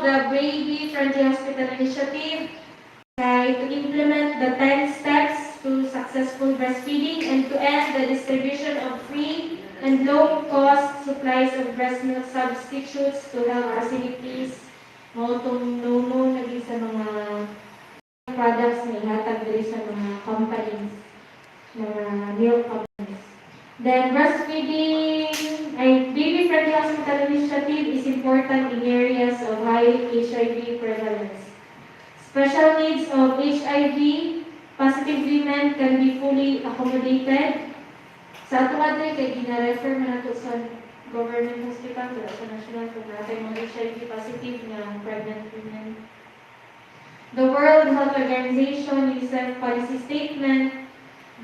the Baby Friendly Hospital Initiative to implement the 10 steps to successful breastfeeding and to end the distribution of free and low-cost supplies of breast milk substitutes to health facilities. Itong no naging sa mga products na ihatag diri sa mga companies, mga milk companies. Then breastfeeding, Baby Friendly Hospital Initiative is important in areas of high HIV prevalence. Special needs of HIV positive women can be fully accommodated. Sa ato adre kay gina-refer man nato sa government hospital sa national kung natin mga HIV positive na pregnant women. The World Health Organization UNICEF policy statement: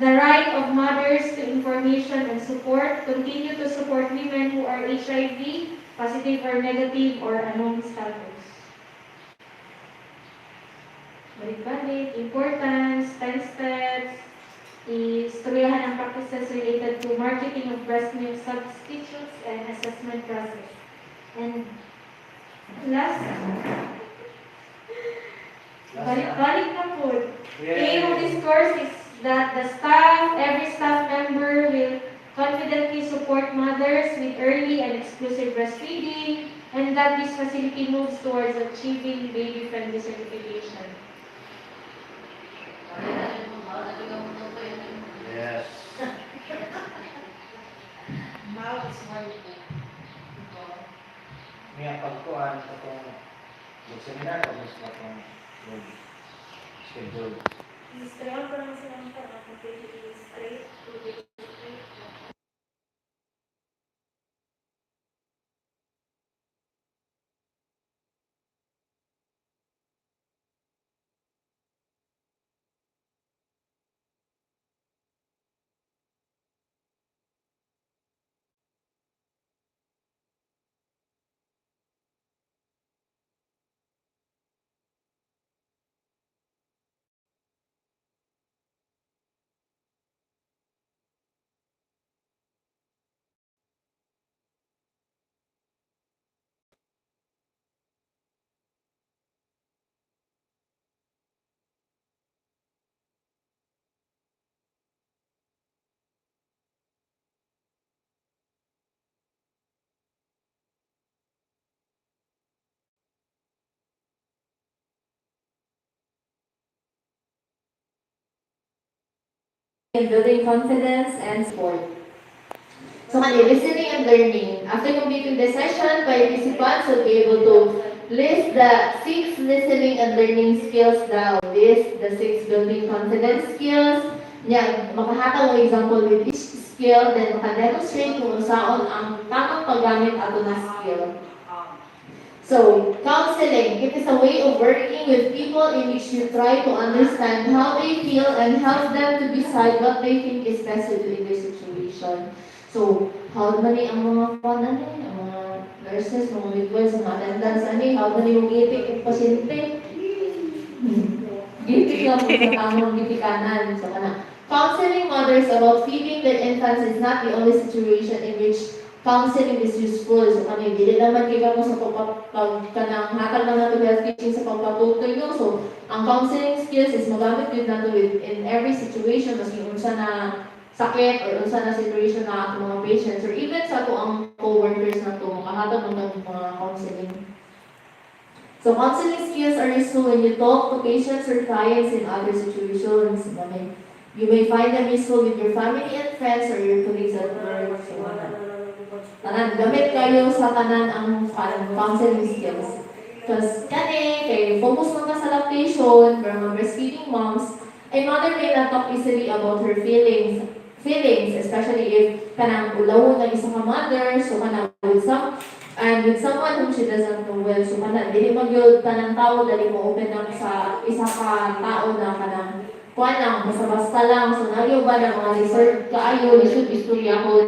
the right of mothers to information and support continue to support women who are HIV positive or negative or unknown status. Balik-balik, importance, 10 steps, istoryahan ang practices related to marketing of breast milk substitutes and assessment process. And last, balik-balik na po. Aim of this course is that every staff member will confidently support mothers with early and exclusive breastfeeding, and that this facility moves towards achieving baby-friendly certification. Yes. Now it's wonderful. May pagkuhan sa itong seminar o mas na itong schedule. Straight ko lang sila ng straight to the straight. Building confidence and support. So, listening and learning. After completing the session, participants will be able to list the 6 listening and learning skills down. List the 6 building confidence skills. Makahatag ng example with each skill, then makademonstrate kung saan ang tamang paggamit ato na skill. So, counseling. It is a way of working with people in which you try to understand how they feel and help them to decide what they think is best to do in their situation. So, how many ang mga ang mga nurses, mga midwives, mga attendants, how many yung gitik ang pasyente? Gitik lang po sa tamang gitikanan. So, counseling mothers about feeding their infants is not the only situation in which counseling is useful. So, dili naman kita mo sa pagkanang hatag lang nato health teaching sa pagpatutoy no. So, ang counseling skills is magamit yun nato in every situation, maski unsa na sakit or unsa na situation na ato mga patients or even sa ato ang co-workers na to, makahatag ng mga counseling. So, counseling skills are useful when you talk to patients or clients in other situations. You may find them useful with your family and friends or your colleagues at work. So, gamit kayo sa tanan ang counseling skills. Because kay focus mo ka sa lactation, for mga breastfeeding moms, a mother may not talk easily about her feelings, especially if kanang ulawon ng isang mother, so kanang with someone whom she doesn't know well, so kanang dili magyud tanang tao dali mo open up sa isa ka tao na kanang kuan lang, basta lang, so nagyo ba ng mga research kaayo, lisod istorya ko.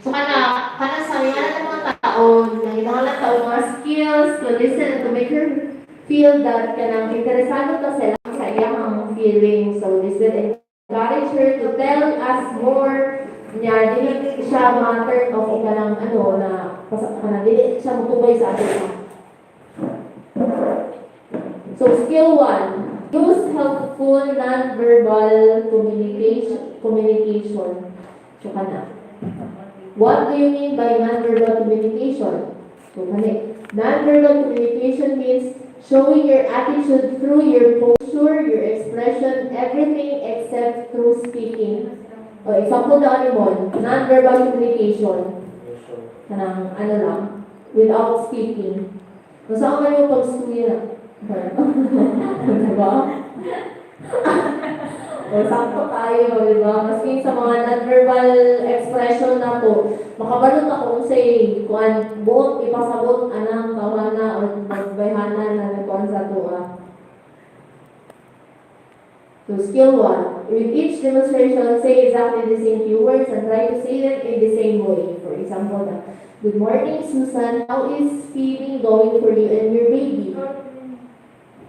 So kana sa mga tao, nanginahanglan tao mga skills to listen and to make her feel that kanang interesado ta sila sa iyang feelings. So this will encourage her to tell us more. Dili siya ma-turn off o kanang na dili siya matubay sa atin. So skill 1, use helpful non-verbal communication. So kana. What do you mean by non-verbal communication? So kana. Non-verbal communication means showing your attitude through your posture, your expression, everything except through speaking. O, example na ano mo, non-verbal communication. Kanang ano lang, without speaking. Kung saan ka yung pag-study na? Diba? O, sakto tayo, diba? Maski sa mga non-verbal expression na to, makabalot ako kung say, kung buot, ipasabot, anang, tawana, o magbayhanan na nagkuhan sa tuwa. So, skill 1. With each demonstration, say exactly the same few words and try to say them in the same way. For example, good morning, Susan. How is feeding going for you and your baby?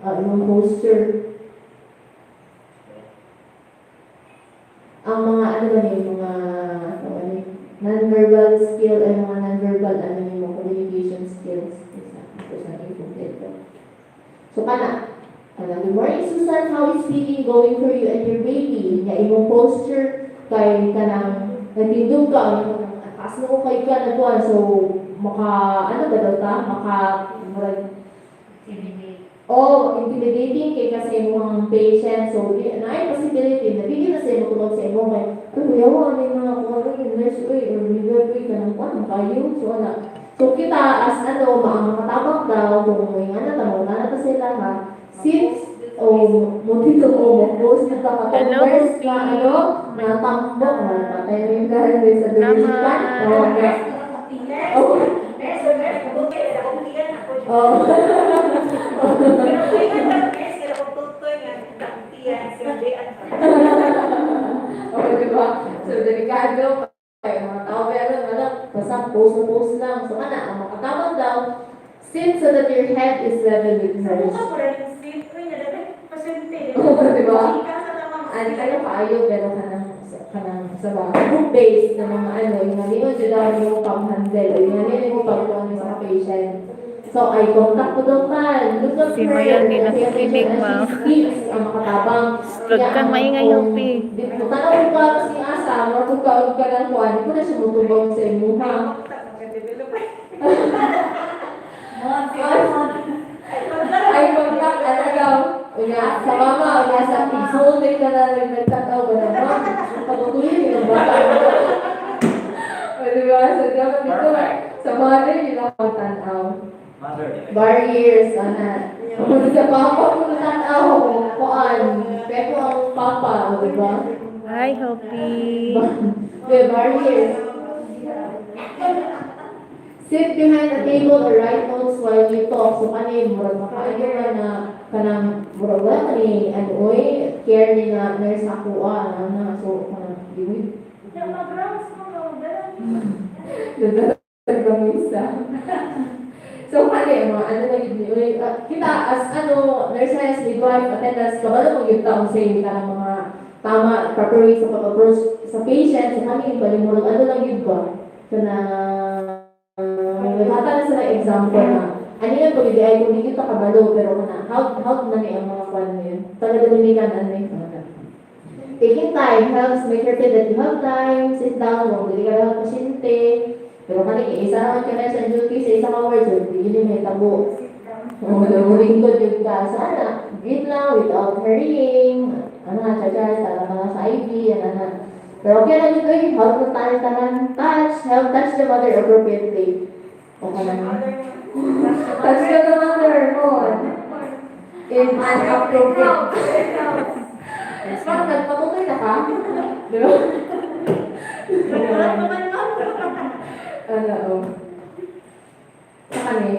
Yung posture. Ang mga ano ba yung mga non-verbal skill ay mga non-verbal ano yung communication skills. So, kana. Good morning, Susan. How is feeding going for you and your baby? Nga imong posture kay kanang nagtindog ka, akas na ko kay ka nagkuhan. So, ano ba daw ta? Intimidating kay kasi imong patient. So, na possibility na bigyan na sa imong tulog sa imong kay yawa may mga kuha nurse or midwife kanang kuha kayo. So, kita as makatabang daw kung may nga na sila ha. Since, motito post na first na, natambok na, tayo yung dahil sa dulikan. Diba? So, delikado, kaya mga tao, basta post lang. So, ang makatabang daw, sit so that your head is level with hers. Diba? Ano kaayo, pero kanang sa book base na mga yung nalino dyan daw yung pang-handle, yung nalino yung pag-tuwan sa patient. So, eye contact ko daw ka, look at her, and she speaks, ang makatabang. Huwag kang maingay, Hopi. Tanong ka kasi asa, or kung kaog ka ng kuwan, kung na siya mutubang sa inyo, ha? Ay, contact, talaga. Sa mama, sa piso, may ka na nagtataw ba naman? Patutuloy yung bata. Diba? So, dapat dito, sa mother, yun ang tanaw. Barriers, sa papa, kung tanaw, kuan, pero ang papa, diba? Hi, Hopi. Barriers. Sit behind the table or write notes while you talk. So, murag makaayo na kanang murag wala kani care ni na nurse ako na so kanang diwi. So, mga kita as nurses, midwife, attendants, kabalo mong yung taong say kanang mga tama, proper way sa pag-approach sa patient, so kani balimurag lang yun ba? Nagkata na sila example na ano yan pag i-ay kung hindi ka kabalo pero how na niya ang mga kwan mo yun taga-dominican taking time helps make sure that you have time, sit down, huwag hindi ka lang pasyente pero isa naman ka na sa duty sa isa ka words so hindi may tabo lingkod yung ka sana breathe lang without hurrying chachar, tala ka sa IV pero kaya lang ito help na help touch the mother appropriately. Okay naman. Touch the mother mo. In an appropriate. Parang nagpatutoy na ka? Diba?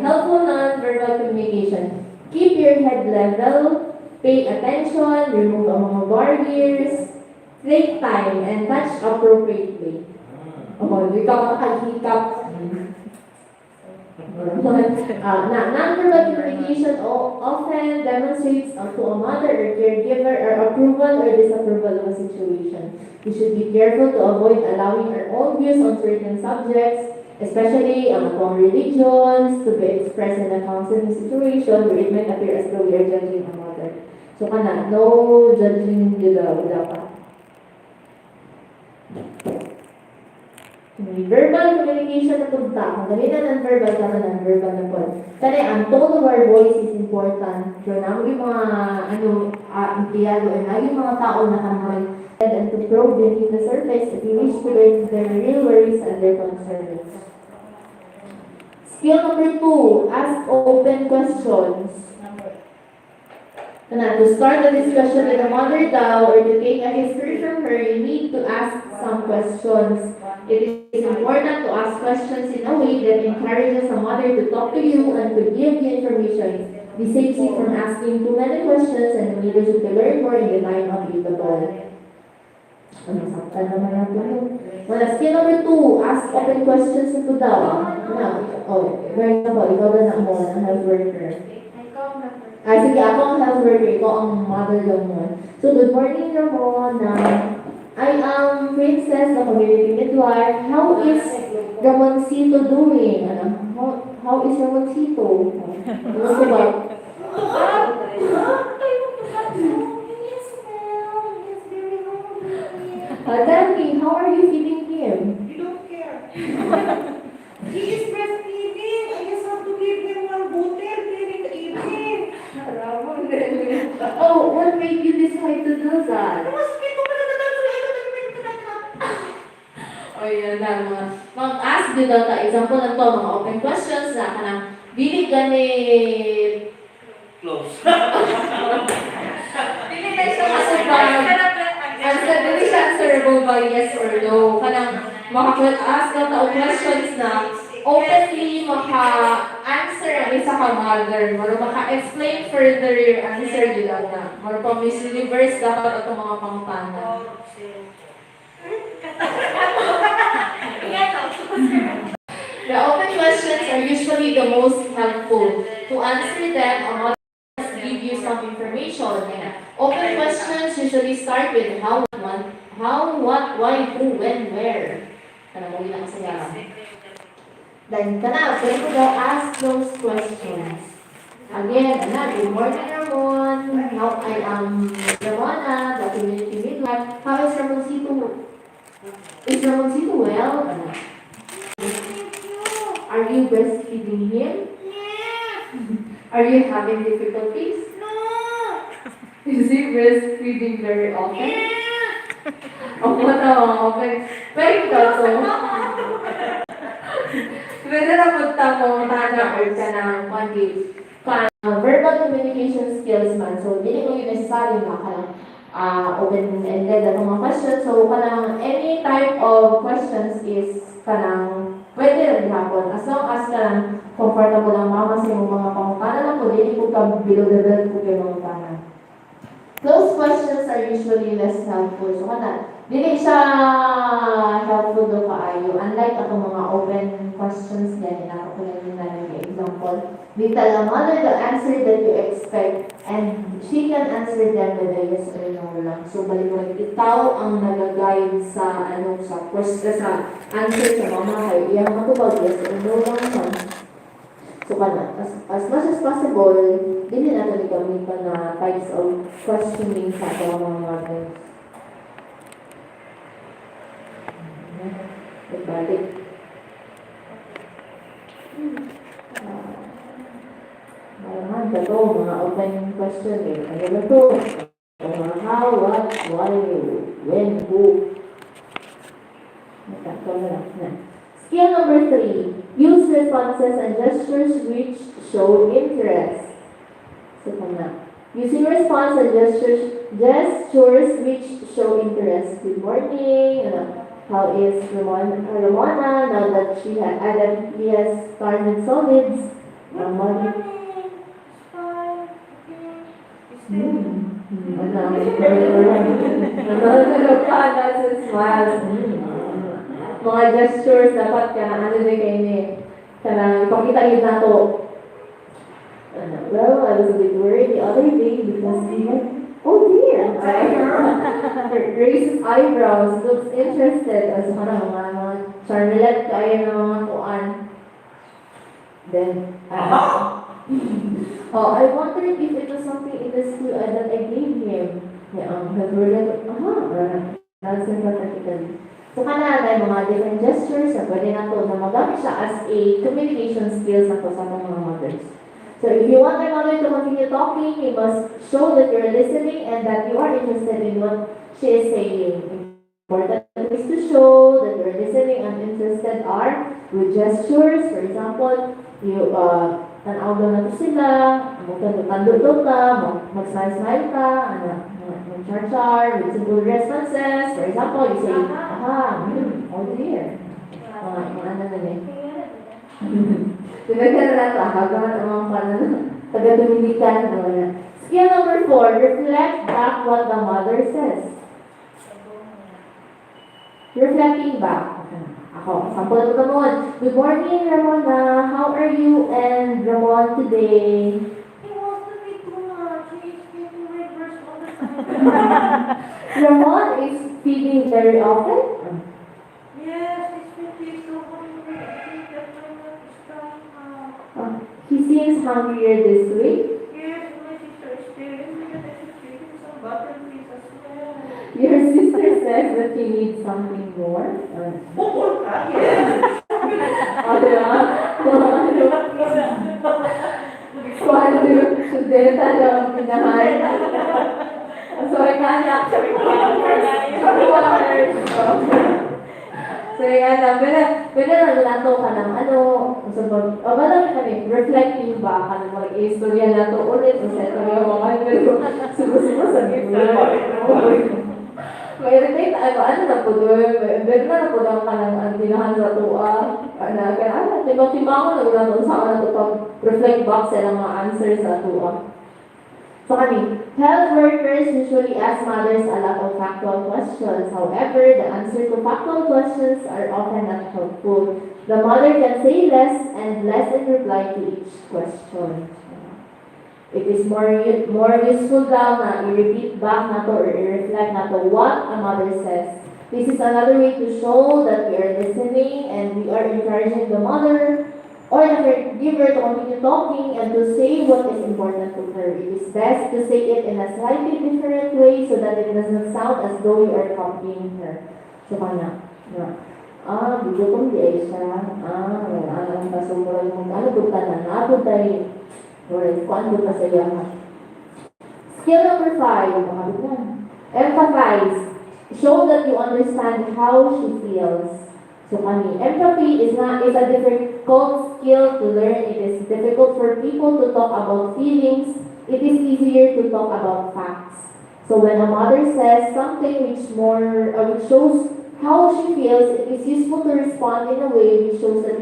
Helpful non-verbal communication. Keep your head level, pay attention, remove ang mga barriers, take time, and touch appropriately. Hindi ka makahikap. Non-verbal communication often demonstrates to a mother or caregiver or approval or disapproval of a situation. We should be careful to avoid allowing our own views on certain subjects especially among religions, to be expressed in a counseling situation where it might appear as though we are judging a mother. So kana, no judging dapat. Verbal communication na punta. Kung ganito non-verbal, kama non-verbal na po. Kasi ang tone of our voice is important. So, namin yung mga, empleyado, and yung mga tao na kamoy, and to probe beneath the surface if you wish to learn their real worries and their concerns. Skill number 2, ask open questions. To start a discussion with a mother daw or to take a history from her, you need to ask some questions. It is important to ask questions in a way that encourages a mother to talk to you and to give you information. This saves you from asking too many questions and leaves you to learn more in the time available. Skill number 2, ask open questions ito daw. For example, ikaw ba na mo, ang health worker? Sige, ako ang health worker, ikaw ang mother lang mo. So, good morning, Ramon. I am Princess, the community midwife. How is Ramoncito doing? How is Ramoncito? Ano ba? Tell me, how are you feeding him? You don't care. He is breastfeeding. I just have to give him one bottle during the evening. Oh, what made you decide to do that? O yun na, mag-ask din daw ta. Example na to, mga open questions na kanang dili ganit. Close. Dili tayo siya masubang. Dili siya answerable by yes or no. Kanang maka-ask daw ta o questions na openly maka-answer ang isa ka mother. Maro maka-explain further your answer yun lang na. Maro pa Miss Universe dapat itong mga pangpana. The open questions are usually the most helpful. To answer them, a mother must give you some information. Open questions usually start with how, what, why, who, when, where. Mo yun ang kasaya. Then, pwede mo daw ask those questions. Again, good morning, Ramon. How I am Ramona, the community midwife. How is Ramoncito? Is Ramoncito well? Are you breastfeeding him? Are you having difficulties? Is he breastfeeding very often? Okay. Very good. Pwede na punta mo, or ka ng verbal communication skills man. So, hindi mo yung necessary na open-ended at mga questions. So, any type of questions is pwede rin hapon. As long as comfortable ang mama sa iyong mga pangutana lang po, hindi po ka below the belt po kayo mga utana. Those questions are usually less helpful. So, dili siya helpful do kaayo. Unlike atong mga open questions din, nakapulad yung namin example. We tell a mother the answer that you expect and she can answer them with a yes or no lang. So, balik-balik, ikaw ang nag-guide sa sa answer sa mama kayo. Iyang matubag, yes or no lang naman. So, as much as possible, hindi natin gamitan na types of questioning sa mga mothers. Balik. Malaman ka to, mga open question eh. Ano na to? Mga how, what, why, when, who. Skill number 3. Use responses and gestures which show interest. So, using response and gestures which show interest. Good morning. How is Ramona now that he has started solids? Mga gestures dapat ipakita yun na to. Well, I was a bit worried the other day because he had, oh dear, raises eyebrows, looks interested as mga Charmelet kayo ng mga kuan. Then, oh, I wondered if it was something in the school that I gave him. Yeah, have we read it? That's sympathetically. So, kanana, mga different gestures na pwede na to na magamit siya as a communication skills na to sa mga mothers. So, if you want your mother to continue talking, you must show that you're listening and that you are interested in what she is saying. Important ways to show that you're listening and interested are with gestures. For example, you tanaw daw na to sila, magtando-tando ka, mag-smile-smile ka, mag-char-char, with simple responses. For example, you say, oh dear. Mga ano na eh. Diba ka na lang, hagaman ang mga paano, taga-Dominican. Skill number 4, reflect back what the mother says. Reflecting back. Ako, sample ko naman. Good morning, Ramona. How are you and Ramon today? He wants to be too much. He's getting my breast all the time. Ramon is feeding very often. Yes, it's been so hungry. I think that's why I'm not strong. He seems hungrier this week. Yes, my sister is telling me that I should give him some butter please as well. Your sister says that he needs something more. Bukol ka? Yes. Quando sudeta daw pinahan. So, ikanya. So, yan na. Pwede na nato ka ng ano. O ba lang kami, reflecting ba ka ng mga istorya na to ulit. O sa ito yung mga subo-subo sa gito. May-relate ano na po doon. Meron na po daw ka ng tinahan sa tuwa. Tiba-tiba ako na doon sa ano to reflect back sa mga answers sa tuwa. So kami, health workers usually ask mothers a lot of factual questions. However, the answer to factual questions are often not helpful. The mother can say less and less in reply to each question. It is more useful daw na i-repeat back na to or i-reflect na to what a mother says. This is another way to show that we are listening and we are encouraging the mother or the caregiver to continue talking and to say what is important to her. It is best to say it in a slightly different way so that it does not sound as though you are copying her. So, kanya. Bigotong di ay siya. Wala ang kasumuran mong punta na. Tayo. Or kuando pa sa yaman. Skill number 5, empathize. Show that you understand how she feels. So kami, empathy is a difficult skill to learn. It is difficult for people to talk about feelings. It is easier to talk about facts. So when a mother says something which shows how she feels, it is useful to respond in a way which shows that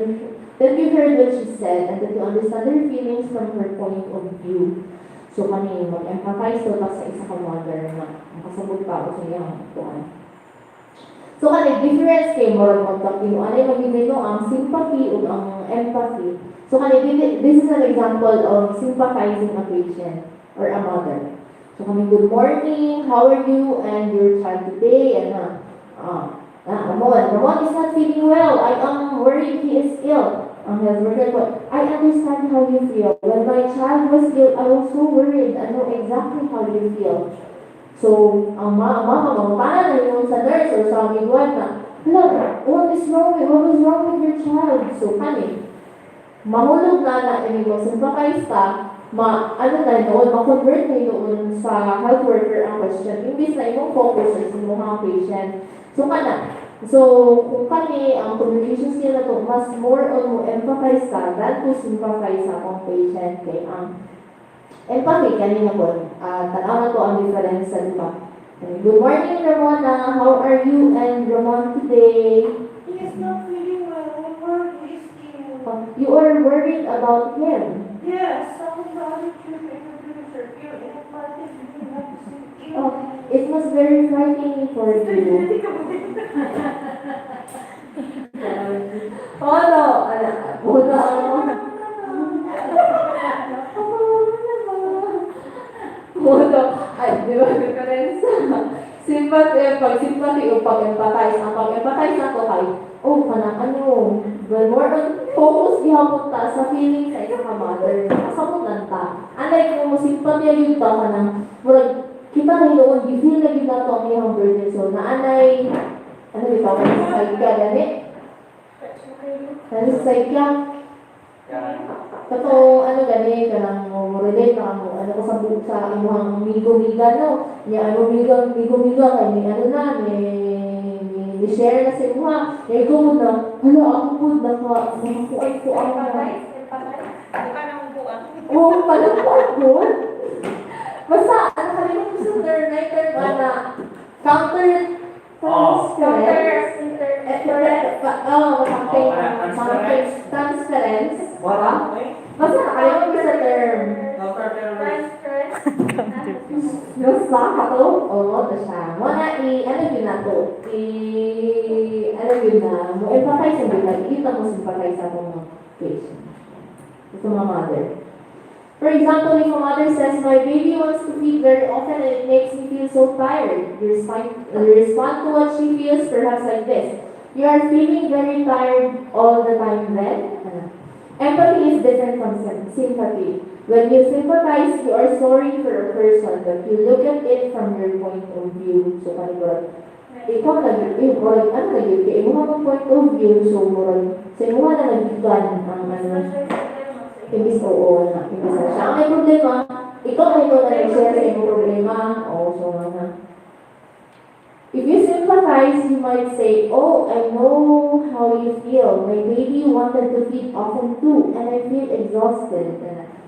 you heard what she said and that you understand her feelings from her point of view. So kami, mag-empathize to sa isa ka mother na makasabot pa ako sa iyang tuwan. So kani, difference kay moral contact yung ano yung magiging ang sympathy o ang empathy. So kani, this is an example of sympathizing a patient or a mother. So kami, good morning, how are you and your child today? And Ramon is not feeling well. I am worried he is ill. Ang health worker ko, I understand how you feel. When my child was ill, I was so worried. I know exactly how you feel. So, ang mama, paano yung sa nurse or sa midwife na, look, what was wrong with your child? So, kani, mahulog na sympathize ka, ma-convert na yun sa health worker ang question. Imbis na imong focus sa imong patient. So, kung kani, ang communication skill na to, mas more on mo empathize ka than to sympathize sa akong patient. Kaya ang empathy, kanina po, tanaw na to ang difference sa diba. Good morning, Ramona. How are you and Ramon today? He is not feeling well. I'm worried. He's ill. You are worried about him. Yes, somebody should introduce her. You're in a party. You have to say ill. It was very frightening for you. Pag-sympathy o pag-empathize. Ang pag-empathize na to kay, kanang well, more on focus gihapon ta sa feelings sa isang mother. Kasabot lang ta. Unlike kung mo sympathy yung ta ka ng, kita na yun, you feel na yun na to ang iyong burden. So, naanay, ito, sa side ka, gani? Sa side ka. Kato, gani, kanang mo relate na mo, ko sa buong sa imuhang migo-miga, no? Niya, migo-miga, kay may share na sa imuha. Kaya ikaw na, ako po, nakakuan ko ang palakuan ko. Basta, kalimutan ko sa term na counter transference. Basta nakalimutan ko sa term. Yung sa kato, ito siya. Muna, yun na to? Yun na, mo empathize ang bilang, kita mo sympathize sa mga patient. Sa mga mother. For example, if a mother says, my baby wants to feed very often and it makes me feel so tired, you respond to what she feels perhaps like this. You are feeling very tired all the time then? Empathy is different from sympathy. When you sympathize, you are sorry for a person, but you look at it from your point of view. So, ikaw mong point of view, so, sa imuha na nagbigan ang imbis oo na, imbis na siya. Ang may problema, ikaw na nag-share sa iyong problema, so, if you sympathize, you might say, I know how you feel. My baby wanted to feed often too, and I feel exhausted.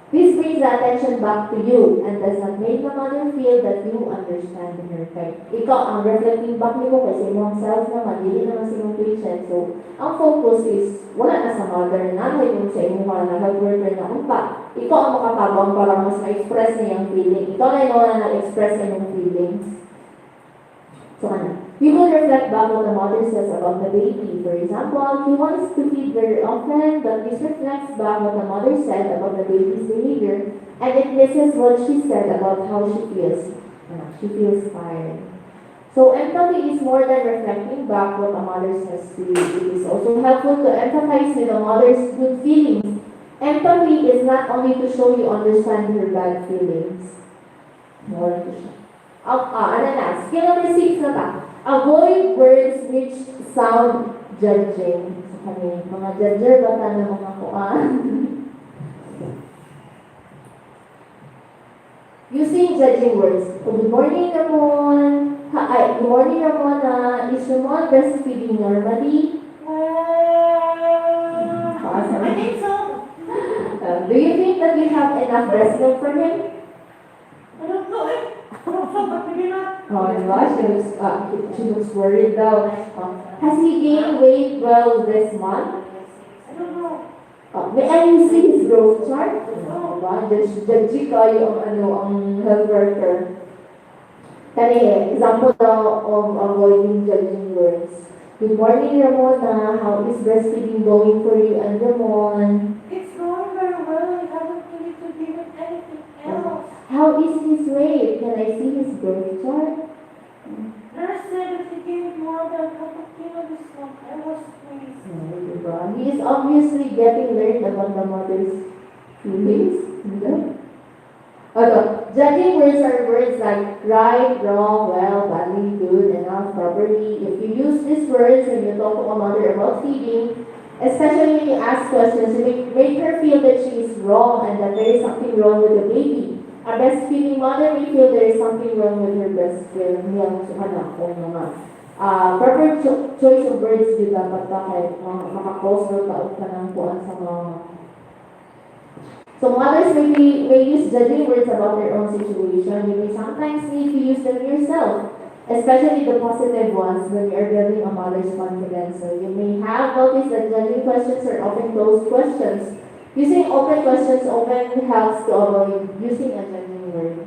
This brings the attention back to you and does not make the mother feel that you understand her. Ikaw, ang reflecting back niyo kasi mong self naman, hindi naman sa iyong patient. So, ang focus is, wala na sa mother, nanay mo sa iyong mga nag-worker na umpa. Ikaw ang makatabang para mas ma-express niya yung feeling. Ikaw na yung na-express niya yung feelings. So, you will reflect back what the mother says about the baby. For example, he wants to feed very often, but this reflects back what the mother said about the baby's behavior, and it misses what she said about how she feels. She feels tired. So, empathy is more than reflecting back what the mother says to you. It is also helpful to empathize with the mother's good feelings. Empathy is not only to show you understand her bad feelings. More to show. Skill number 6 na ta. Avoid words which sound judging. Sa kanya, mga judger ba ta na mga kuan? Using judging words. Good morning naman. Good morning naman na. Is your mom breastfeeding normally? I think so. Do you think that we have enough breast milk for him? I don't know it. But maybe not. Oh my gosh, she looks worried though. Has he gained weight well this month? I don't know. May I see his growth chart? Judgy kayo ang health worker. Example daw of avoiding judging words. Good morning, Ramona. How is breastfeeding going for you and Ramon? It's going very well. I haven't really to give it anything else. How is his weight? Can I see his growth chart? Nurse said that he gained more than a cup of kilo this month. I was pleased. He is obviously getting learned about the mother's feelings. Judging words are words like right, wrong, well, badly, good, enough, properly. If you use these words when you talk to a mother about feeding, especially when you ask questions, you make her feel that she is wrong and that there is something wrong with the baby. A breastfeeding mother may feel there is something wrong with her breast milk. Proper choice of words din dapat kahit makakos na taot ka ng kuan sa mga. So mothers may use judging words about their own situation. You may sometimes need to use them yourself, especially the positive ones when you are building a mother's confidence. So you may have noticed that judging questions are often closed questions. Using open questions often helps to avoid using a judging word.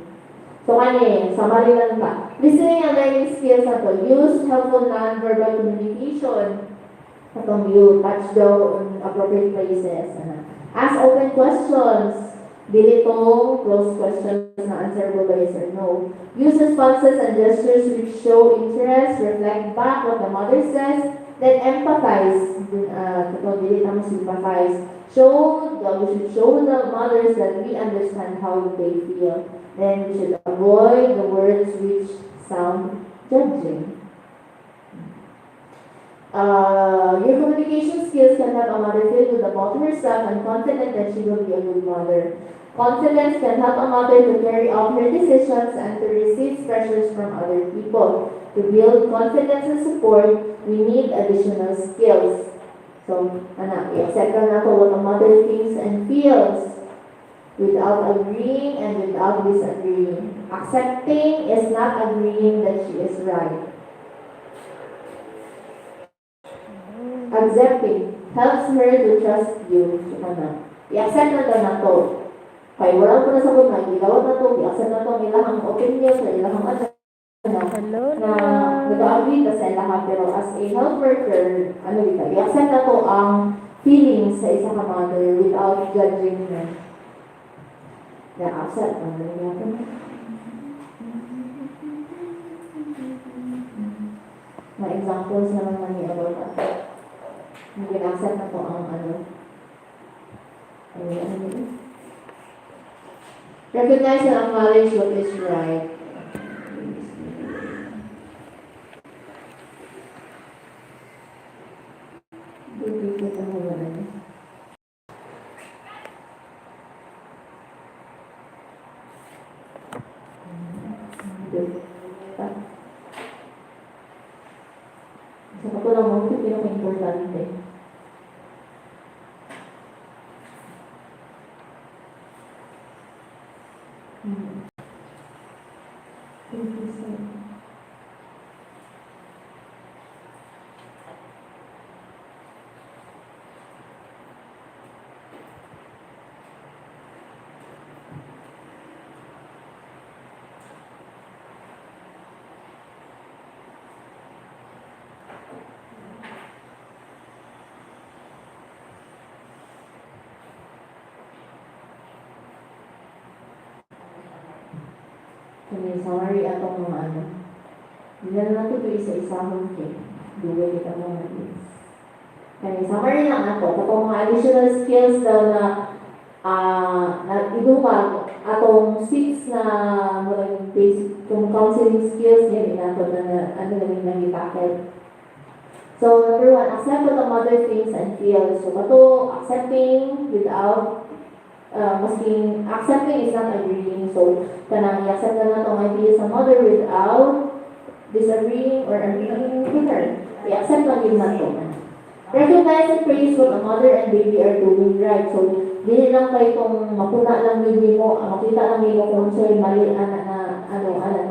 So summary lang ba? Listening and learning skills na to. Use helpful non-verbal communication. Atong you touch daw in appropriate places. Ask open questions. Dili to closed questions na answerable by yes or no. Use responses and gestures which show interest, reflect back what the mother says, then empathize. Dili naman sympathize. We should show the mothers that we understand how they feel. Then we should avoid the words which sound judging. Your communication skills can help a mother feel good about herself and confident that she will be a good mother. Confidence can help a mother to carry out her decisions and to resist pressures from other people. To build confidence and support, we need additional skills. So, i-accept lang nato what a mother thinks and feels without agreeing and without disagreeing. Accepting is not agreeing that she is right. Accepting helps her to trust you. I-accept na na to. Kaya wala ko na sa kuna, gilawat na to, i-accept na to ang ilahang opinion, sa ilahang Hello na nag-agree ka sa ilaha, pero as a health worker, i-accept na to ang feelings sa isang mother without judging her. I-accept na niya po. Mga examples naman na niya about that. Nag-accept na to ang recognize and acknowledge what is right. Sa patulang mo, ito pinaka-importante. Kaya summary atong mga Hindi na ito isa-isahon kay duwa kita mga things. Kaya summary lang ato, katong mga additional skills daw na idumag atong 6 na mga basic kung counseling skills niya inato na namin nang-tackle. So, number 1, accept what the mother thinks and feels. So, kato, accepting without accepting is not agreeing. So, kanang i-accept na natong ideas sa mother without disagreeing or agreeing with her. I-accept lang yun nato. Recognize and praise what a mother and baby are doing right. So, dili lang kayo kung makuna lang baby mo, makita lang baby mo kung sa'yo mali anak na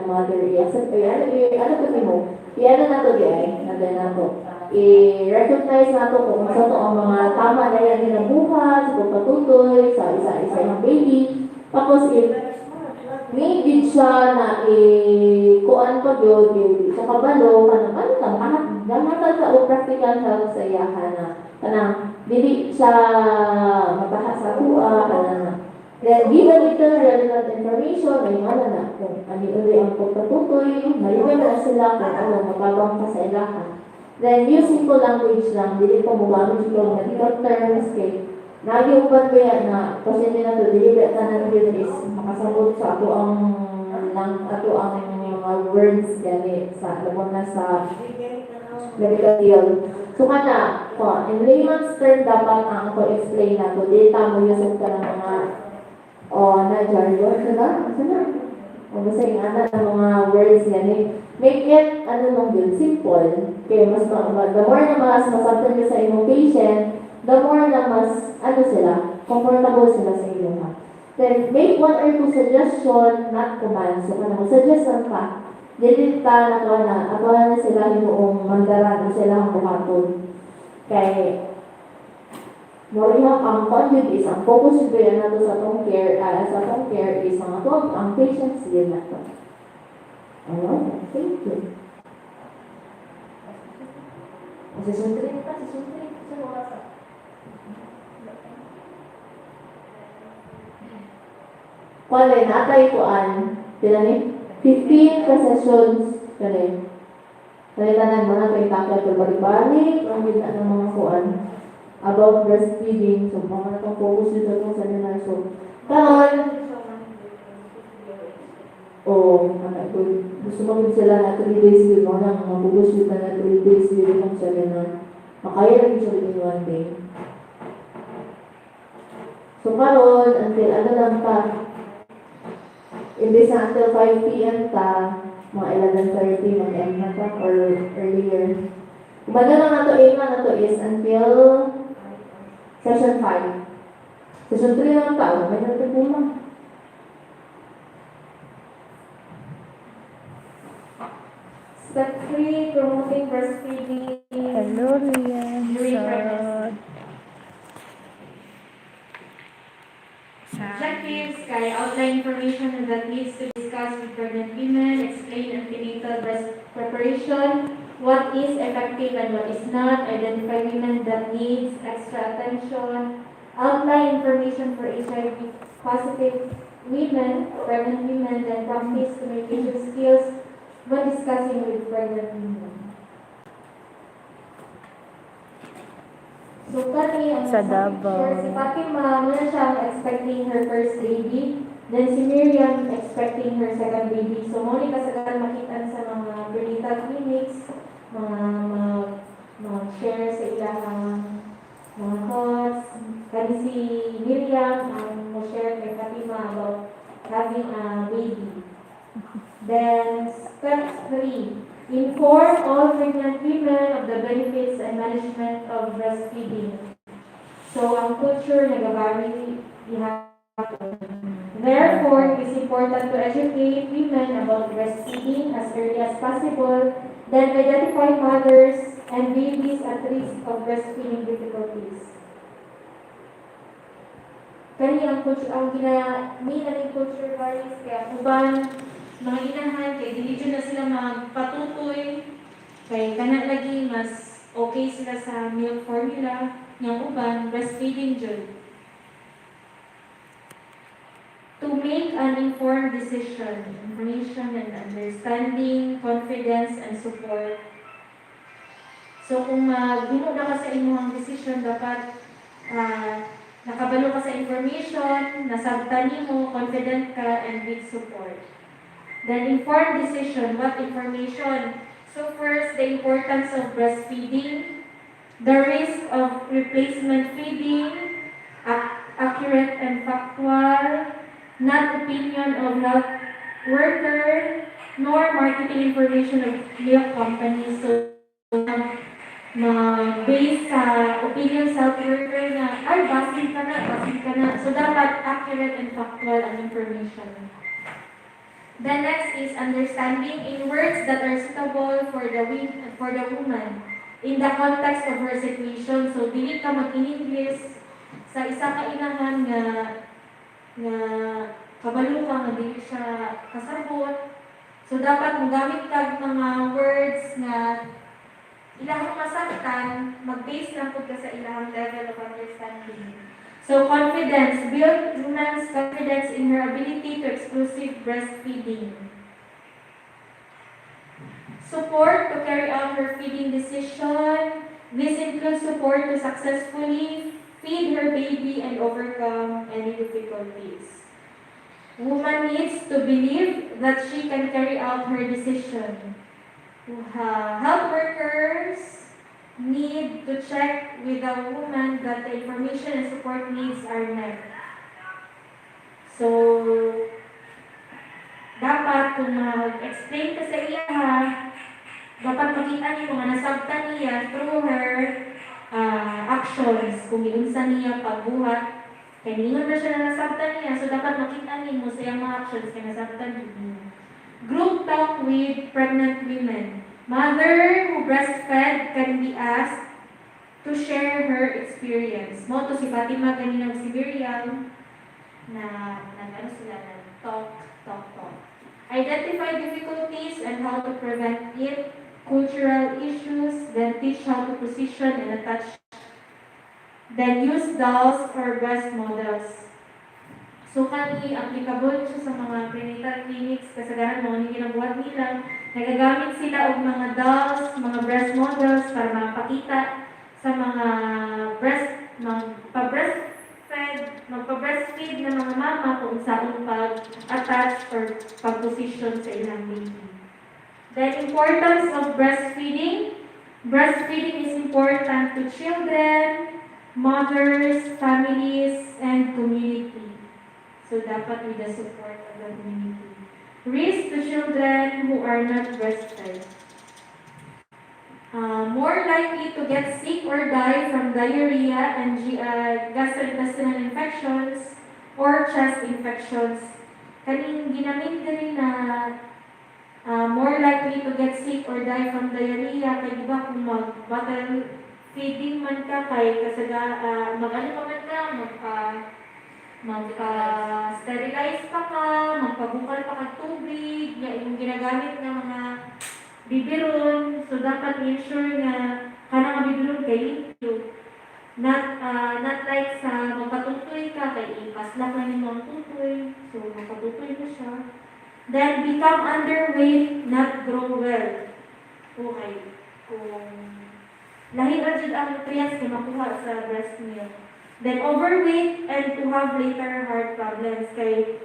mother. I-accept kasi mo. I-ano nato di ay, nato. I-recognize nato kung sa to ang mga tama na yan ginabuhat, sa pagpatutoy, sa isa-isa yung baby. Tapos, may din siya na kuan pa yun, sa kabalo, gamatan sa o practical help sa iyahan na kanang dili siya mataha sa kuha, kanang then give a little relevant information, may na kung ano ang pagpatutoy, maliwan na sila kung mababang pa sa ilahan. Then use simple language lang, dili pa mugamit yung medical terms kay nagyuban ko yan na pasyente na to, dili ba tanan yun is makasabot sa ato ang mga words gani sa labon na sa medical field. So kana, in layman's term dapat ang ako explain na to, dili ta mo yusog ka ng mga na jargon, o basta yung ng mga words gani. Make it, yun, simple. Kaya mas, the more na mas masabtan ka sa imong patient, the more na mas, sila, comfortable sila sa iyo. Then, make 1 or 2 suggestion, not commands. So, kung mag-suggest lang ka, dili ta na sila yung mandaran na sila ang buhaton. Kaya, morihang ang conjugate is, ang focus yung kaya nato sa atong care is, ang patients din nato. Thank you. Susunod pa sa WhatsApp. 1 Kuan natay kuan. Pila ni? 15 ka sessions kani. Kaya tanan mga kay takya pero balik-balik ang gina ng mga kuan about breastfeeding. So mga natong focus dito tong seminar. So karon anak ko, gusto mo sila na 3 days leave mo na mabubus dito na 3 days leave ng seminar. Makaya lang siya in 1 day. So karon until ano lang pa, imbes na until 5 p.m. ta, mga 11:30 mag-end na ta or earlier. Kumbaga lang nato aim na to is until session 5. Session 3 naman pa, may natutulong. Step 3, promoting breastfeeding. Hello, Rian. Objectives, kay outline information that needs to discuss with pregnant women, explain antenatal breast preparation, what is effective and what is not, identify women that needs extra attention, outline information for HIV positive women, pregnant women, then practice communication skills when discussing with pregnant women. So, kani, ang Sa Davao. si Fatima, muna siyang expecting her first baby. Then si Miriam expecting her second baby. So, muna kasagaran makita sa mga prenatal clinics, mga share sa ilang mga thoughts. Kani si Miriam, mo share kay Fatima about having a baby. Then, step 3. Inform all pregnant women of the benefits and management of breastfeeding. So, ang culture nag-vary. Therefore, it is important to educate women about breastfeeding as early as possible, then identify mothers and babies at risk of breastfeeding difficulties. Kani ang culture, ang ning culture varies kaya uban mga inahan, kay dili na sila magpatutoy, kay kana lagi mas okay sila sa milk formula, niyang uban, breastfeeding jud. To make an informed decision, information and understanding, confidence and support. So kung maghimo na ka sa imong decision, dapat nakabalo ka sa information, nasabtan nimo, confident ka, and with support. Then informed decision, what information? So first, the importance of breastfeeding, the risk of replacement feeding, accurate and factual, not opinion of health worker, nor marketing information of milk companies. So, based sa opinion sa health worker na, ay, basin ka na. So, dapat accurate and factual ang information. The next is understanding in words that are suitable for the woman in the context of her situation. So, dili ka mag-in-English sa isa ka inahan nga kabalo ka nga dili siya kasabot. So, dapat magamit ka mga words nga ilahang masaktan, mag-base lang po ka sa ilahang level of understanding. So, confidence. Build women's confidence in her ability to exclusive breastfeeding. Support to carry out her feeding decision. This includes support to successfully feed her baby and overcome any difficulties. Woman needs to believe that she can carry out her decision. Health workers need to check with the woman that the information and support needs are met. So, dapat kung mag-explain ka sa iya, dapat makita niyo kung nasabtan niya through her actions. Kung iunsa niya pagbuhat, kaya ningon na siya na nasabtan niya, so dapat makita niyo sa iyang mga actions kaya nasabtan niya. Group talk with pregnant women. Mother who breastfed can be asked to share her experience. Mo to si Fatima kanina si Miriam na sila na talk. Identify difficulties and how to prevent it, cultural issues, then teach how to position and attach. Then use dolls or breast models. So, kani applicable siya sa mga prenatal clinics, kasagaran mga hindi ginabuhat nila. Nagagamit sila og mga dolls, mga breast models para mapakita sa mga magpa-breastfeed na mga mama kung saan pag-attach or pag-position sa ilang baby. The importance of breastfeeding. Breastfeeding is important to children, mothers, families, and community. So, dapat with the support of the community. Risk to children who are not breastfed. More likely to get sick or die from diarrhea and gastrointestinal infections or chest infections. Kaning ginamit din na more likely to get sick or die from diarrhea kay diba kung mag-bottle feeding man ka kay mag-ano pa man ka, magpa-sterilize pa ka, magpabukal pa ka tubig, yung ginagamit ng mga bibiron, so dapat ensure na kanang nga bibiron kay you. Not like sa magpatutoy ka, kay ipaslak na yung mga tutoy, so magpatutoy mo siya. Then become underweight, not grow well. Okay. Kung lahi ra jud ang nutrients na makuha sa breast milk. Then overweight and to have later heart problems kay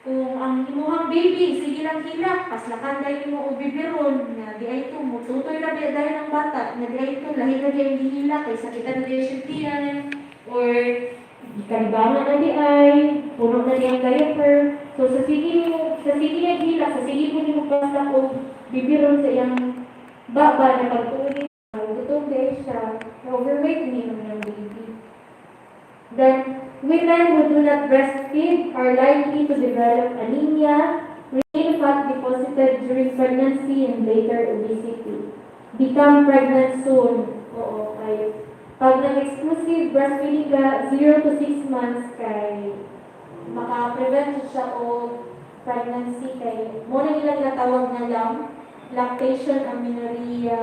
kung ang imuhang baby sige lang hila paslakan dai mo og bibiron nga di ay to mo tutoy ra di dai ng bata nga di ay to lahi ra di hila kay sakitan di siya tiyan or kalibangan na di ay puno na di ang diaper. So sa sige nga hila sa sige mo nimo paslak og bibiron sa iyang baba na pagtuloy gutom di siya overweight ni ang baby. Then, women who do not breastfeed are likely to develop anemia, brain fat deposited during pregnancy, and later obesity. Become pregnant soon. Oo, kay pag nag-exclusive breastfeeding ka 0 to 6 months kay maka-prevent siya o pregnancy kay mo na ilang natawag na lactation amenorrhea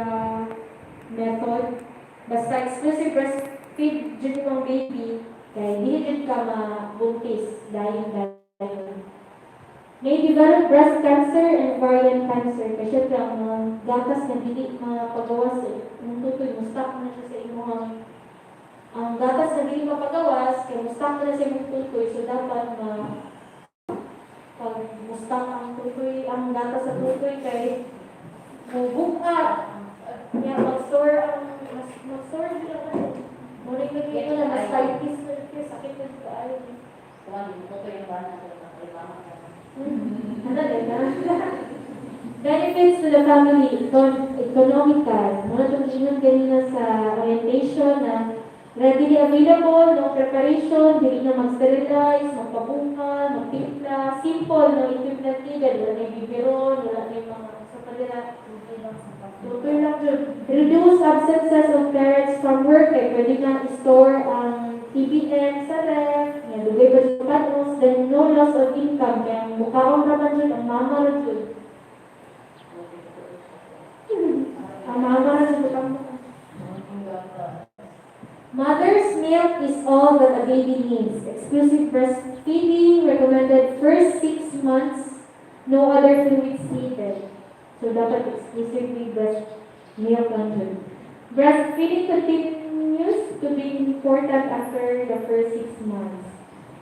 method. Basta exclusive breastfeed dyan yung baby kaya hindi ka mabuntis dahil. May develop breast cancer and ovarian cancer. Kasi syempre ang mga gatas na hindi mapagawas yung tutoy, mustak na siya sa imuhang ang gatas na hindi mapagawas, kaya mustak na siya yung tutoy. So dapat pag mustak ang tutoy, ang gatas sa tutoy kay bubuka. Kaya mag-store nila na. Muna yung nagiging na mastitis na ito, sakit na ito ay. Benefits to the family, economical. Muna itong ingat ganina sa orientation na readily available, no preparation, hindi na mag-sterilize, magpabungkal, magtimpla, simple, no equipment needed, wala na yung biberon, wala na yung mga sa kanila. Tutoy lang dyan. Reduce absences of parents from work. Kaya pwede na i-store ang TBN sa ref. Yan, lugay ba dyan panos. Then no loss of income. Kaya mukhaon naman dyan ang mama rin dyan. Ang mama rin dyan. Mother's milk is all that a baby needs. Exclusive breastfeeding recommended first 6 months. No other fluids needed. So, dapat exclusively breast milk only. Breastfeeding continues to be important after the first 6 months.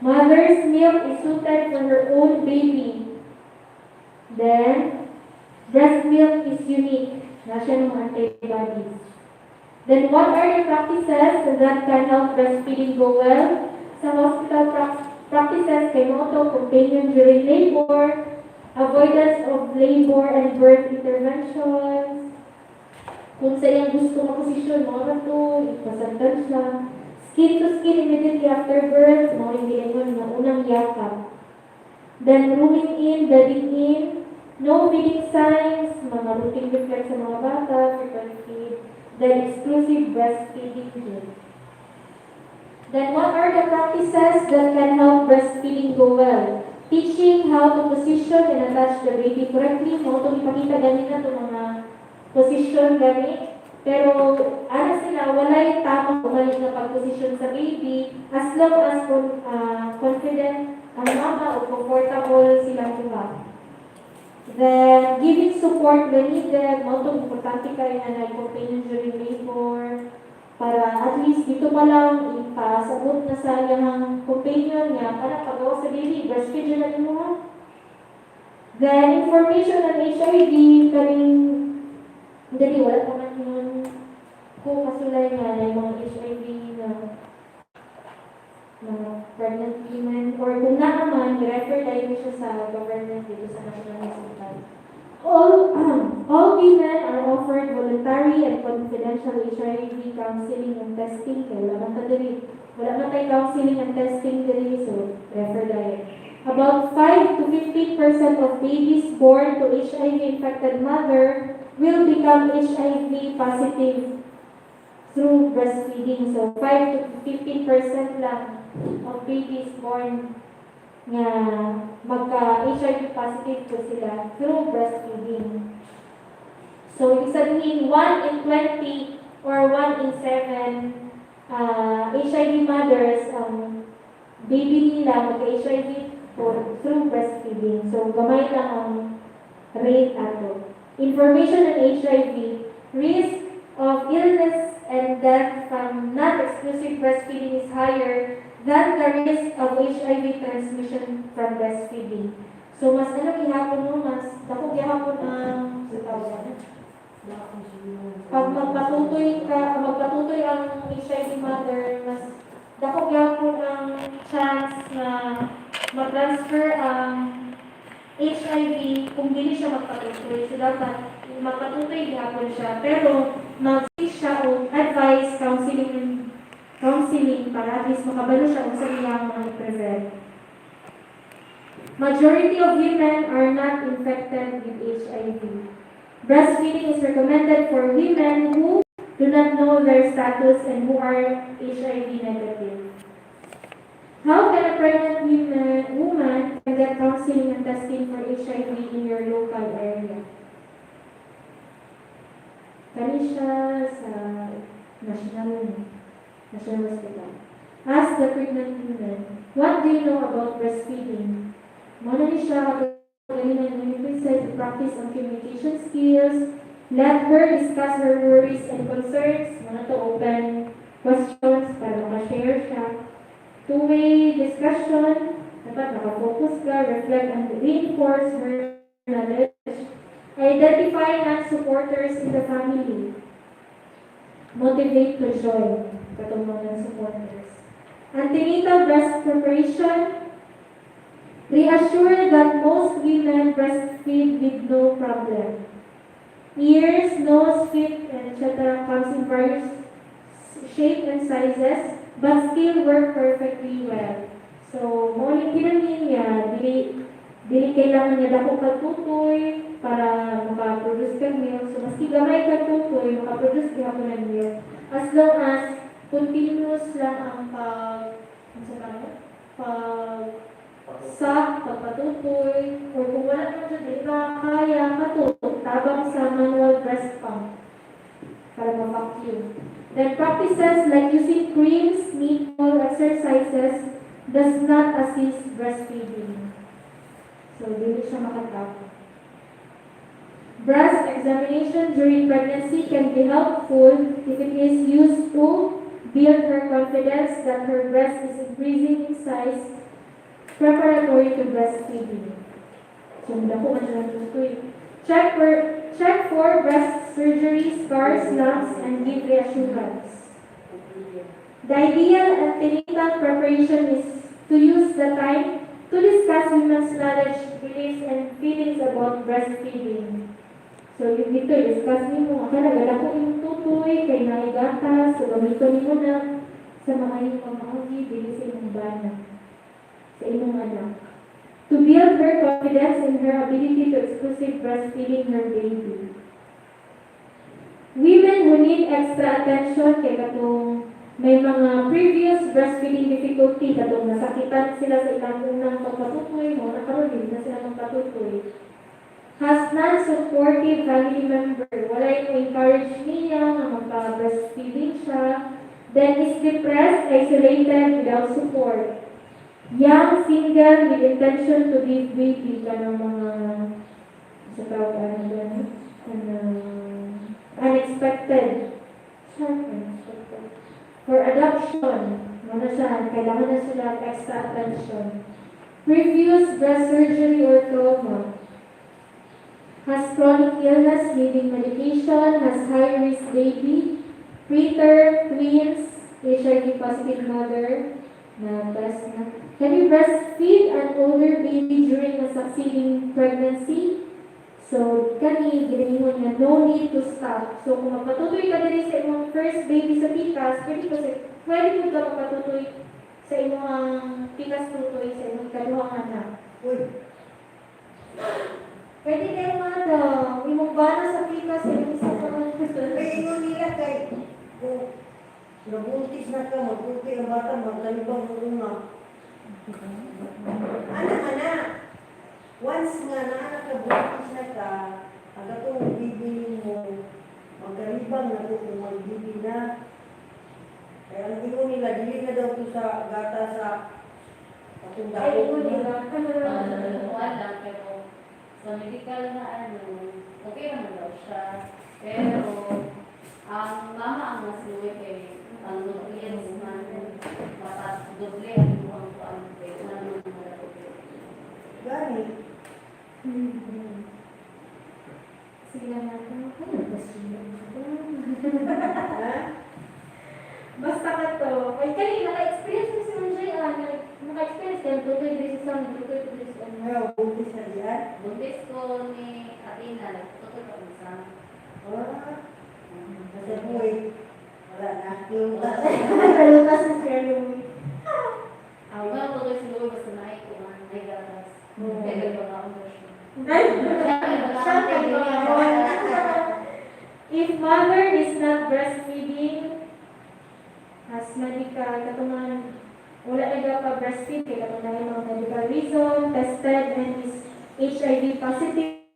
Mother's milk is suited for her own baby. Then, breast milk is unique. Nasa ng antibodies. Then, what are the practices that can help breastfeeding go well? Sa hospital practices kay mo ito, companion during labor, avoidance of labor and birth interventions. Kung sa iyang gusto maposisyon, mga ito, ipasandan siya. Skin to skin immediately after birth, mga hindi na unang yakap. Then rooming in, bedding in, no feeding signs, mga routine reflex sa mga bata, frequent feed, then exclusive breastfeeding. Then what are the practices that can help breastfeeding go well? Teaching how to position and attach the baby correctly. Mo itong ipakita ganina itong mga position gani. Pero ano sila, walay tamang balik na pag-position sa baby as long as confident ang mama o comfortable silang duha. Then, giving support when needed, mo itong importante kayo na nag-companion during labor, para at least dito pa lang ipasabot na sa iyang companion niya para pagawa sa daily, breastfeed na mo ha. Then, information on HIV, kaling, dali, wala pa man yun kung kasulay nga na yung mga HIV na pregnant women, or kung naman, i-refer tayo siya sa government dito sa National Hospital. All women are offered voluntary and confidential HIV counseling and testing. Kaya wala man tayo counseling and testing diri, so refer tayo. About 5 to 15% of babies born to HIV-infected mother will become HIV positive through breastfeeding. So 5 to 15% lang of babies born nga magka-HIV positive po sila through breastfeeding. So, ibig sabihin, 1 in 20 or 1 in 7 HIV mothers, baby nila magka-HIV through breastfeeding. So, gamay lang ang rate ato. Information on HIV, risk of illness and death from non-exclusive breastfeeding is higher than the risk of HIV transmission from breastfeeding. So, mas gihapon mo, mas dako gihapon ang pag magpatutoy ang HIV mother, mas dako gihapon ang chance na mag-transfer ang HIV kung dili siya magpatutoy. So, dapat magpatutoy gihapon siya. Pero, mag-seek siya o advice, counseling para at least makabalo siya kung saan niya mga prevent. Majority of women are not infected with HIV. Breastfeeding is recommended for women who do not know their status and who are HIV negative. How can a pregnant woman get counseling and testing for HIV in your local area? Kani siya sa National Hospital. Ask the pregnant women, what do you know about breastfeeding? Muna ni siya kapagalingan ng to practice on communication skills. Let her discuss her worries and concerns. Muna to open questions para makashare siya. Two-way discussion. Dapat nakafocus ka, reflect and reinforce her knowledge. Identify non-supporters in the family. Motivate to join. Katulong ng supporters. Antenatal breast preparation. Reassure that most women breastfeed with no problem. Ears, nose, feet, etc. comes in various shapes and sizes, but still work perfectly well. So, mauling kinanin niya, dili kailangan niya dako katutoy para makaproduce ka milk. So, maski gamay katutoy, makaproduce ka po ng milk. As long as continuous lang ang pagpatutoy, o kung wala naman siya, di ba kaya tabang sa manual breast pump para ma-vacuum. Then practices like using creams, nipple exercises does not assist breastfeeding. So, dili siya makatapos. Breast examination during pregnancy can be helpful if it is used to build her confidence that her breast is increasing in size preparatory to breastfeeding. So, dako man siya natutoy. Check for breast surgery, scars, lumps, and give reassurance. The ideal antenatal preparation is to use the time to discuss women's knowledge, beliefs, and feelings about breastfeeding. So, yung dito, discuss niyo, akala ko yung tutoy, kay naigatas, so gamiton niyo na sa mga yung pamahagi, dili sa inyong bana, sa inyong anak. To build her confidence in her ability to exclusive breastfeeding her baby. Women who need extra attention, kay katong may mga previous breastfeeding difficulty, katong nasakitan sila sa ilang unang pagpatutoy, mga nakaroon na sila pagpatutoy. Has non-supportive family member, wala yung encourage niya na magpa-breastfeeding siya, then is depressed, isolated, without support. Young single with intention to give baby ka ng mga sa tawag unexpected. Unexpected. For adoption, ano siya, kailangan na sila ng extra attention. Previous breast surgery or trauma. Has chronic illness needing medication, has high-risk baby, preterm, twins, HIV positive mother, na breast na. Can you breastfeed an older baby during a succeeding pregnancy? So, kani, ginahingon niya, no need to stop. So, kung magpatutoy ka din sa imong first baby sa pikas, pwede mo ka magpatutoy sa imong pikas tutoy sa imong kaduhang anak. Uy, Pwede kayo mga imong bana sa pikas sa imong isa pa paingon nila kay kung nabuntis na ka, magputi ang bata, magtalibang mo nga. Anak, once nga na anak ka, buntis na ka, ang itong bibili mo, magkalibang na po kung magbibi na. Kaya ang ingon nila, dili na daw ito sa gata sa atong Ay, dako. mo nila. Wala, pero sa medical na okay naman daw siya. Pero, ang mama ang mas luwi kay ang nutrients man, matas doble ang kuan kay ano Gani. Sige na natin. Ha? Basta ka to. Ay, kanina, naka-experience mo si Manjay, naka-experience ka, tutoy din sa isang, tutoy din sa ano. Ngayon, buntis na diyan. buntis ko ni Atina, nagtutok ko isa. Ah, kasi boy, wala na. Yung Kalutas ng serial. Ang mga tutoy si Louie basta na ko man, ay gatas. Kaya ba ako siya. Ay, siya kagawa. If mother is not breastfeeding, as medical, katuman, wala na daw ka breastfeed, kaya katuman yung mga medical reason, tested and is HIV positive,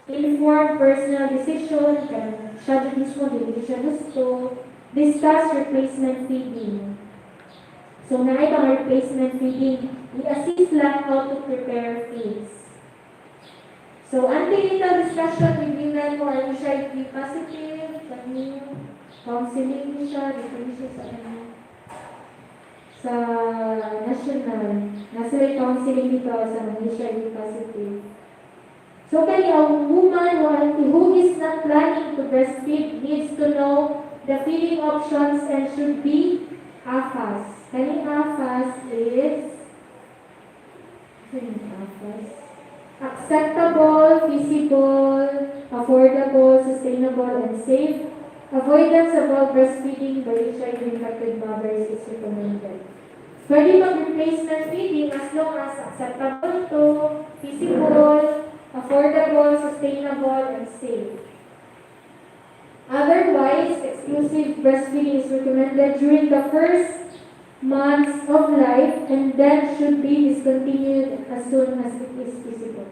informed personal decision, kaya siya mismo, hindi siya gusto, discuss replacement feeding. So, naay pang replacement feeding, i-assist lang how to prepare feeds. So, antenatal discussion with women who are HIV positive, counseling siya, dito siya sa sa national. Nasa may counseling dito sa HIV positive. So, kaya a woman who is not planning to breastfeed needs to know the feeding options and should be AFAS. Kani AFAS is acceptable, feasible, affordable, sustainable, and safe. Avoidance of all breastfeeding by HIV-infected mothers is recommended. Pwede mag-replacement feeding as long as acceptable to, feasible, affordable, sustainable, and safe. Otherwise, exclusive breastfeeding is recommended during the first months of life and then should be discontinued as soon as it is feasible.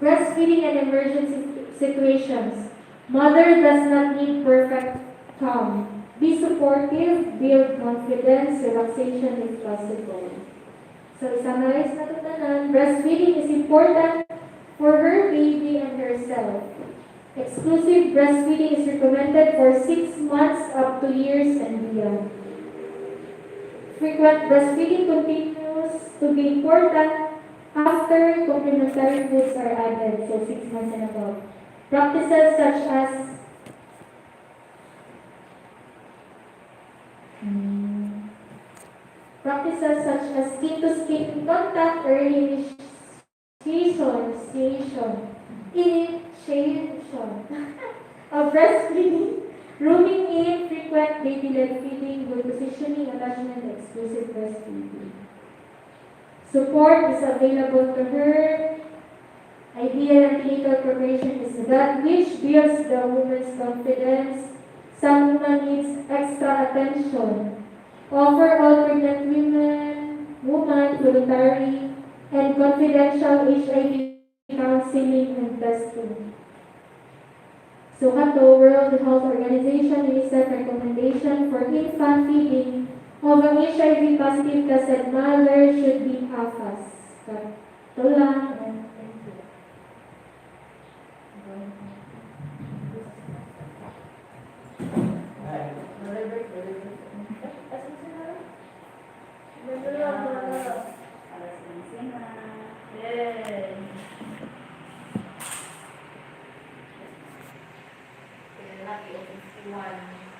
Breastfeeding and emergency situations. Mother does not need perfect calm. Be supportive, build confidence, relaxation if possible. So, summarize na ito tanan. Breastfeeding is important for her baby and herself. Exclusive breastfeeding is recommended for 6 months up to years and beyond. Frequent breastfeeding continues to be important after complementary foods are added, so 6 months and above. Practices such as skin-to-skin contact, early initiation of breastfeeding, rooming in, frequent baby-led feeding, good positioning, attachment, exclusive breastfeeding. Support is available to her. Ideal antenatal preparation is that which builds the woman's confidence. Some woman needs extra attention. Offer all pregnant women voluntary and confidential HIV counseling and testing. So kato, World Health Organization recent recommendation for infant feeding of ang HIV positive tested mother should be AFAS. Kato lang, and thank you. Alas 11 na. Yay! Laki o 51.